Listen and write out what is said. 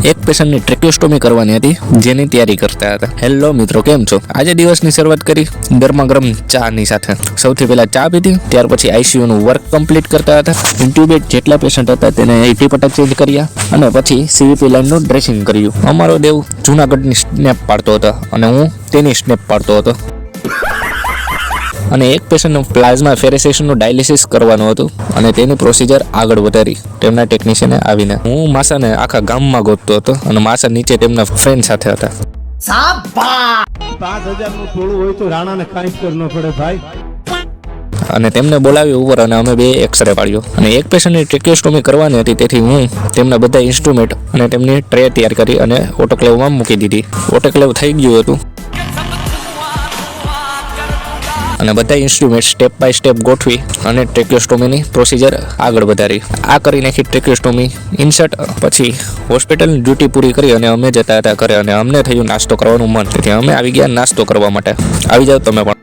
એક પેશન્ટની ટ્રેક્યોસ્ટોમી કરવાની હતી, જેની તૈયારી કરતા હતા. હેલો મિત્રો, કેમ છો? આજે દિવસની શરૂઆત કરી ગરમા ગરમ ચાની સાથે. સૌથી પહેલા ચા પીધી, ત્યાર પછી આઈસીયુ નું વર્ક કમ્પ્લીટ કરતા હતા. ઇન્ટ્યુબેટ જેટલા પેશન્ટ હતા તેને 80% ચેન્જ કર્યા અને પછી સીવીપી લાઈનનું ડ્રેસિંગ કર્યું. અમારો દેવ જૂનાગઢની સ્નેપ પાડતો હતો અને હું તેની સ્નેપ પાડતો હતો. અને એક પેશન્ટનું પ્લાઝમા ફેરેસેશનનું ડાયાલિસિસ કરવાનું હતું અને તેની પ્રોસિજર આગળ વધારી તેમના ટેકનિશિયને આવીને. હું માસાને આખા ગામમાં ગોતતો હતો અને માસા નીચે તેમના ફ્રેન્ડ સાથે હતા. 5000 નું ટોળું હોય તો રાણાને કાંઈ જ ન પડે ભાઈ. અને તેમને બોલાવી ઉપર અને અમે બે એક્સરે પાડ્યો. અને એક પેશન્ટની ટ્રેક્યોસ્ટોમી કરવાની હતી, તેથી હું તેમના બધા ઇન્સ્ટ્રુમેન્ટ અને તેમની ટ્રે તૈયાર કરી અને ઓટોક્લેવમાં મૂકી દીધી. ઓટોક્લેવ થઈ ગયું હતું અને બધા ઇન્સ્ટ્રુમેન્ટ સ્ટેપ બાય સ્ટેપ ગોઠવી અને ટ્રેક્યોસ્ટોમીની પ્રોસિજર આગળ વધારી. આ કરી નાખી ટ્રેક્યોસ્ટોમી ઇન્સર્ટ. પછી હોસ્પિટલની ડ્યુટી પૂરી કરી અને અમે જતા હતા ઘરે અને અમને થયું નાસ્તો કરવાનું મન, તેથી અમે આવી ગયા નાસ્તો કરવા માટે. આવી જાઓ તમે પણ.